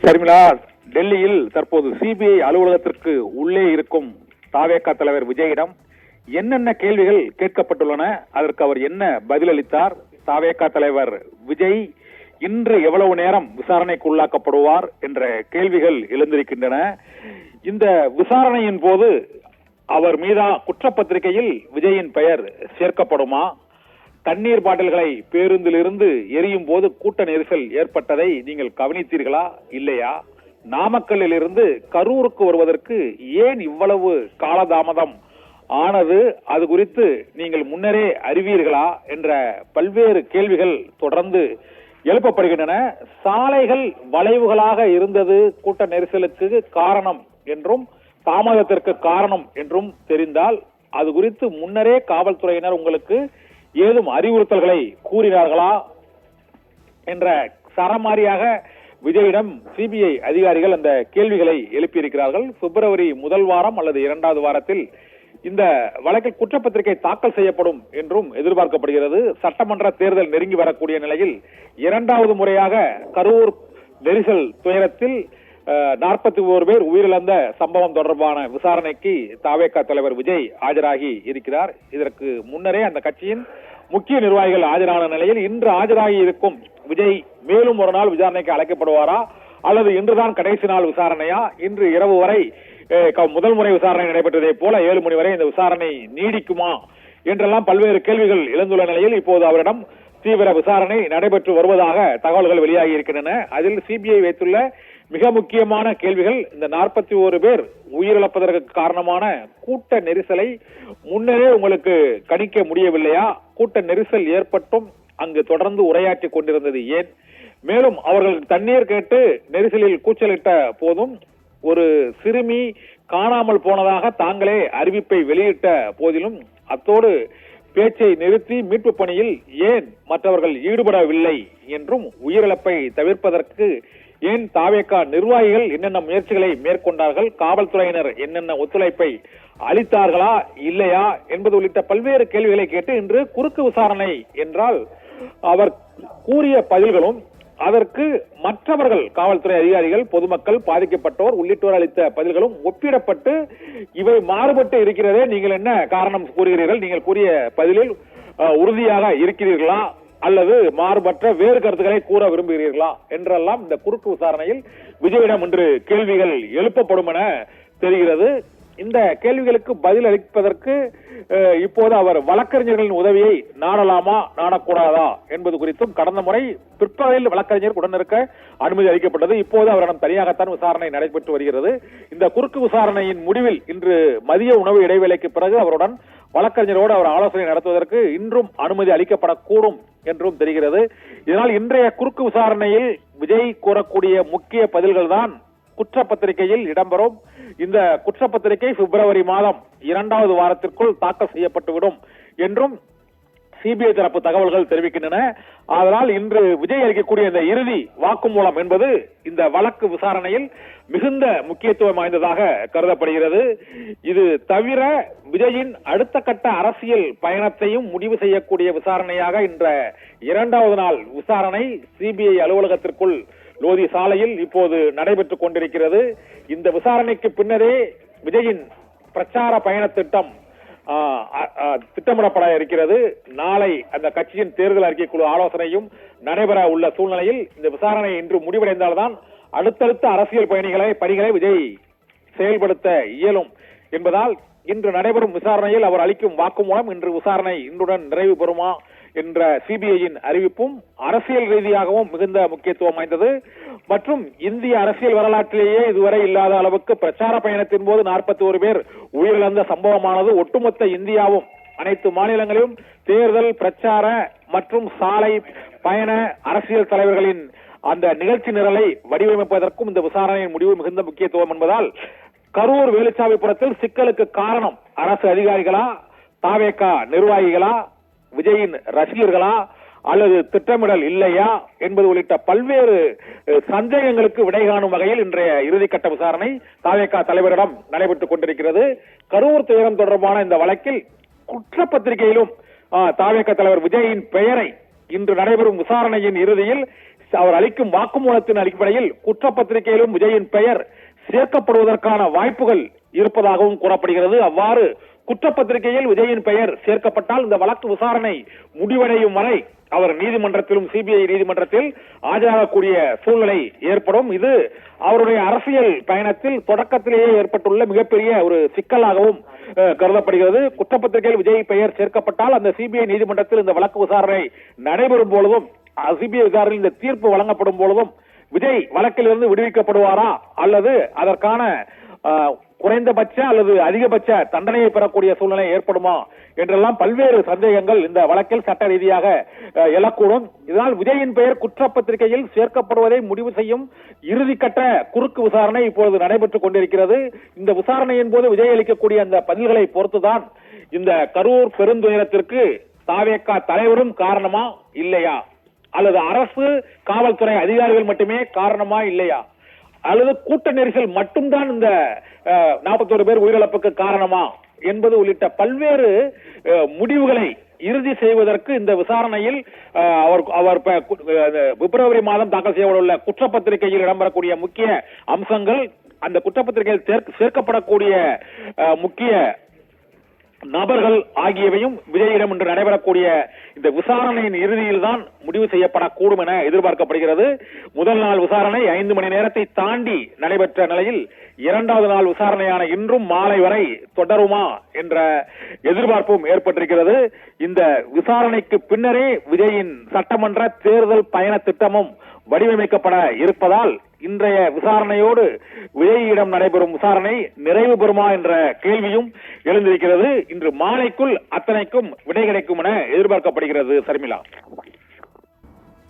ஷர்மிளா, டெல்லியில் தற்போது சிபிஐ அலுவலகத்திற்கு உள்ளே இருக்கும் தாவேகா தலைவர் விஜயிடம் என்னென்ன கேள்விகள் கேட்கப்பட்டுள்ளன, அதற்கு அவர் என்ன பதிலளித்தார், தாவேகா தலைவர் விஜய் இன்று எவ்வளவு நேரம் விசாரணைக்கு உள்ளாக்கப்படுவார் என்ற கேள்விகள் எழுந்திருக்கின்றன. இந்த விசாரணையின் போது அவர் மீதான குற்றப்பத்திரிகையில் விஜயின் பெயர் சேர்க்கப்படுமா? தண்ணீர் பாட்டில்களை பேருந்திலிருந்து எரியும் போது கூட்ட நெரிசல் ஏற்பட்டதை நீங்கள் கவனித்தீர்களா இல்லையா? நாமக்கல்லில் இருந்து கரூருக்கு வருவதற்கு ஏன் இவ்வளவு காலதாமதம் ஆனது, அது குறித்து நீங்கள் முன்னரே அறிவீர்களா என்ற பல்வேறு கேள்விகள் தொடர்ந்து எழுப்பப்படுகின்றன. சாலைகள் வளைவுகளாக இருந்தது கூட்ட நெரிசலுக்கு காரணம் என்றும் தாமதத்திற்கு காரணம் என்றும் தெரிந்தால் அது குறித்து முன்னரே காவல்துறையினர் உங்களுக்கு ஏதும் அறிவுறுத்தல்களை கூறினார்களா என்ற சரமாரியாக விஜயிடம் சிபிஐ அதிகாரிகள் அந்த கேள்விகளை எழுப்பியிருக்கிறார்கள். பிப்ரவரி முதல் வாரம் அல்லது இரண்டாவது வாரத்தில் இந்த வழக்கில் குற்றப்பத்திரிகை தாக்கல் செய்யப்படும் என்றும் எதிர்பார்க்கப்படுகிறது. சட்டமன்ற தேர்தல் நெருங்கி வரக்கூடிய நிலையில் இரண்டாவது முறையாக கரூர் நெரிசல் துயரத்தில் 41 பேர் உயிரிழந்த சம்பவம் தொடர்பான விசாரணைக்கு தாவேகா தலைவர் விஜய் ஆஜராகி இருக்கிறார். இதற்கு முன்னரே அந்த கட்சியின் முக்கிய நிர்வாகிகள் ஆஜரான நிலையில் இன்று ஆஜராகி இருக்கும் விஜய் மேலும் ஒரு நாள் விசாரணைக்கு அழைக்கப்படுவாரா அல்லது இன்றுதான் கடைசி நாள் விசாரணையா? இன்று இரவு வரை முதல் முறை விசாரணை நடைபெற்றதை போல 7 மணி வரை இந்த விசாரணை நீடிக்குமா என்றெல்லாம் பல்வேறு கேள்விகள் எழுந்துள்ள நிலையில் இப்போது அவரிடம் தீவிர விசாரணை நடைபெற்று வருவதாக தகவல்கள் வெளியாகி இருக்கின்றன. அதில் சிபிஐ வைத்துள்ள மிக முக்கியமான கேள்விகள், இந்த 41 பேர் உயிரிழப்பதற்கு காரணமான கூட்ட நெரிசலை முன்னரே உங்களுக்கு கணிக்க முடியவில்லையா? கூட்ட நெரிசல் ஏற்பட்டும் அங்கு தொடர்ந்து உரையாற்றி கொண்டிருந்தது ஏன்? மேலும் அவர்கள் தண்ணீர் கேட்டு நெரிசலில் கூச்சலிட்ட போதும் ஒரு சிறுமி காணாமல் போனதாக தாங்களே அறிவிப்பை வெளியிட்ட போதிலும் அத்தோடு பேச்சை நிறுத்தி மீட்பு பணியில் ஏன் மற்றவர்கள் ஈடுபடவில்லை என்றும் உயிரிழப்பை தவிர்ப்பதற்கு ஏன் தாவேகா நிர்வாகிகள் என்னென்ன முயற்சிகளை மேற்கொண்டார்கள், காவல்துறையினர் என்னென்ன ஒத்துழைப்பை அளித்தார்களா இல்லையா என்பது உள்ளிட்ட பல்வேறு கேள்விகளை கேட்டு இன்று குறுக்கு விசாரணை என்றால் அவர் கூறிய பதில்களும் அதற்கு மற்றவர்கள் காவல்துறை அதிகாரிகள், பொதுமக்கள், பாதிக்கப்பட்டோர் உள்ளிட்டோர் அளித்த பதில்களும் ஒப்பிடப்பட்டு இவை மாறுபட்டு இருக்கிறதே, நீங்கள் என்ன காரணம் கூறுகிறீர்கள், நீங்கள் கூறிய பதிலில் உறுதியாக இருக்கிறீர்களா அல்லது மாறுபட்ட வேறு கருத்துக்களை கூற விரும்புகிறீர்களா என்றெல்லாம் இந்த குறுக்கு விசாரணையில் விஜயிடம் இன்று கேள்விகள் எழுப்பப்படும் என தெரிகிறது. இந்த கேள்விகளுக்கு பதில் அளிப்பதற்கு இப்போது அவர் வழக்கறிஞர்களின் உதவியை நாடலாமா நாடக்கூடாதா என்பது குறித்தும் கடந்த முறை பிற்பகலில் வழக்கறிஞர் உடனிருக்க அனுமதி அளிக்கப்பட்டது. இப்போது அவரிடம் தனியாகத்தான் விசாரணை நடைபெற்று வருகிறது. இந்த குறுக்கு விசாரணையின் முடிவில் இன்று மதிய உணவு இடைவேளைக்கு பிறகு அவருடன் வழக்கறிஞரோடு அவர் ஆலோசனை நடத்துவதற்கு இன்றும் அனுமதி அளிக்கப்படக்கூடும் என்றும் தெரிகிறது. இதனால் இன்றைய குறுக்கு விசாரணையில் விஜய் கூறக்கூடிய முக்கிய பதில்கள் தான் குற்றப்பத்திரிகையில் இடம்பெறும். இந்த குற்றப்பத்திரிகை பிப்ரவரி மாதம் இரண்டாவது வாரத்திற்குள் தாக்கல் செய்யப்பட்டுவிடும் என்றும் சிபிஐ தரப்பு தகவல்கள் தெரிவிக்கின்றன. அதனால் இன்று விஜய் அளிக்கக்கூடிய இந்த இறுதி வாக்குமூலம் என்பது இந்த வழக்கு விசாரணையில் மிகுந்த முக்கியத்துவம் வாய்ந்ததாக கருதப்படுகிறது. இது தவிர விஜயின் அடுத்த கட்ட அரசியல் பயணத்தையும் முடிவு செய்யக்கூடிய விசாரணையாக இன்ற இரண்டாவது நாள் விசாரணை சிபிஐ அலுவலகத்திற்குள் லோதி சாலையில் இப்போது நடைபெற்றுக் கொண்டிருக்கிறது. இந்த விசாரணைக்கு பின்னரே விஜயின் பிரச்சார பயண திட்டம் திட்டமிடப்பட இருக்கிறது. நாளை அந்த கட்சியின் தேர்தல் அறிக்கை குழு ஆலோசனையும் நடைபெற உள்ள சூழ்நிலையில் இந்த விசாரணை இன்று முடிவடைந்தால்தான் அடுத்தடுத்த அரசியல் பணிகளை விஜய் செயல்படுத்த இயலும் என்பதால் இன்று நடைபெறும் விசாரணையில் அவர் அளிக்கும் வாக்குமூலம் இன்று விசாரணை இன்றுடன் நிறைவு பெறுமா என்ற சிபிஐயின் அறிவிப்பும் அரசியல் ரீதியாகவும் மிகுந்த முக்கியத்துவம் வாய்ந்தது. மற்றும் இந்திய அரசியல் வரலாற்றிலேயே இதுவரை இல்லாத அளவுக்கு பிரச்சார பயணத்தின் போது 41 பேர் உயிரிழந்த சம்பவமானது ஒட்டுமொத்த இந்தியாவும் அனைத்து மாநிலங்களிலும் தேர்தல் பிரச்சார மற்றும் சாலை பயண அரசியல் தலைவர்களின் அந்த நிகழ்ச்சி நிரலை வடிவமைப்பதற்கும் இந்த விசாரணையின் முடிவு மிகுந்த முக்கியத்துவம் என்பதால் கரூர் வேலுச்சாமிபுரத்தில் சிக்கலுக்கு காரணம் அரசு அதிகாரிகளா, தாவேகா நிர்வாகிகளா, விஜயின் ரசிகர்களா அல்லது திட்டமிடல் இல்லையா என்பது உள்ளிட்ட பல்வேறு சந்தேகங்களுக்கு விடை காணும் வகையில் இன்றைய இறுதிக்கட்ட விசாரணை தாவேகா தலைவரிடம் நடைபெற்றுக் கொண்டிருக்கிறது. கரூர் துயரம் தொடர்பான இந்த வழக்கில் குற்றப்பத்திரிகையிலும் தாவேகா தலைவர் விஜயின் பெயரை இன்று நடைபெறும் விசாரணையின் இறுதியில் அவர் அளிக்கும் வாக்குமூலத்தின் அடிப்படையில் குற்றப்பத்திரிகையிலும் விஜயின் பெயர் சேர்க்கப்படுவதற்கான வாய்ப்புகள் இருப்பதாகவும் கூறப்படுகிறது. அவ்வாறு குற்றப்பத்திரிகையில் விஜயின் பெயர் சேர்க்கப்பட்டால் இந்த வழக்கு விசாரணை முடிவடையும் வரை அவர் நீதிமன்றத்திலும் சிபிஐ நீதிமன்றத்தில் ஆஜராகக்கூடிய சூழ்நிலை ஏற்படும். இது அவருடைய அரசியல் பயணத்தில் தொடக்கத்திலேயே ஏற்பட்டுள்ள மிகப்பெரிய ஒரு சிக்கலாகவும் கருதப்படுகிறது. குற்றப்பத்திரிகையில் விஜய் பெயர் சேர்க்கப்பட்டால் அந்த சிபிஐ நீதிமன்றத்தில் இந்த வழக்கு விசாரணை நடைபெறும் பொழுதும், சிபிஐ விசாரணையில் இந்த தீர்ப்பு வழங்கப்படும் பொழுதும் விஜய் வழக்கிலிருந்து விடுவிக்கப்படுவாரா அல்லது அதற்கான குறைந்தபட்ச அல்லது அதிகபட்ச தண்டனையை பெறக்கூடிய சூழ்நிலை ஏற்படுமா என்றெல்லாம் பல்வேறு சந்தேகங்கள் இந்த வழக்கில் சட்ட ரீதியாக எழக்கூடும். இதனால் விஜயின் பெயர் குற்றப்பத்திரிகையில் சேர்க்கப்படுவதை முடிவு செய்யும் இறுதிக்கட்ட குறுக்கு விசாரணை இப்பொழுது நடைபெற்றுக் கொண்டிருக்கிறது. இந்த விசாரணையின் போது விஜய் அளிக்கக்கூடிய அந்த பதில்களை பொறுத்துதான் இந்த கரூர் பெருந்துயரத்திற்கு தாவேகா தலைவரும் காரணமா இல்லையா, அல்லது அரசு காவல்துறை அதிகாரிகள் மட்டுமே காரணமா இல்லையா, அல்லது கூட்ட நெரிசல் மட்டும்தான் இந்த 41 பேர் உயிரிழப்புக்கு காரணமா என்பது உள்ளிட்ட பல்வேறு முடிவுகளை இறுதி செய்வதற்கு இந்த விசாரணையில் அவர் பிப்ரவரி மாதம் தாக்கல் செய்யப்பட்டுள்ள குற்றப்பத்திரிகையில் இடம்பெறக்கூடிய முக்கிய அம்சங்கள், அந்த குற்றப்பத்திரிகையில் சேர்க்கப்படக்கூடிய முக்கிய நபர்கள் ஆகியவையும் விஜயிடம் இன்று நடைபெறக்கூடிய இந்த விசாரணையின் இறுதியில் தான் முடிவு செய்யப்படக்கூடும் என எதிர்பார்க்கப்படுகிறது. முதல் நாள் விசாரணை 5 மணி நேரத்தை தாண்டி நடைபெற்ற நிலையில் இரண்டாவது நாள் விசாரணையான இன்றும் மாலை வரை தொடருமா என்ற எதிர்பார்ப்பும் ஏற்பட்டிருக்கிறது. இந்த விசாரணைக்கு பின்னரே விஜயின் சட்டமன்ற தேர்தல் பயண திட்டமும் வடிவமைக்கப்பட இருப்பதால் இன்றைய விசாரணையோடு விஜயிடம் நடைபெறும் விசாரணை நிறைவு பெறுமா என்ற கேள்வியும் எழுந்திருக்கிறது. இன்று மாலைக்குள் அத்தனைக்கும் விடை கிடைக்கும் என எதிர்பார்க்கப்படுகிறது. சர்மிளா.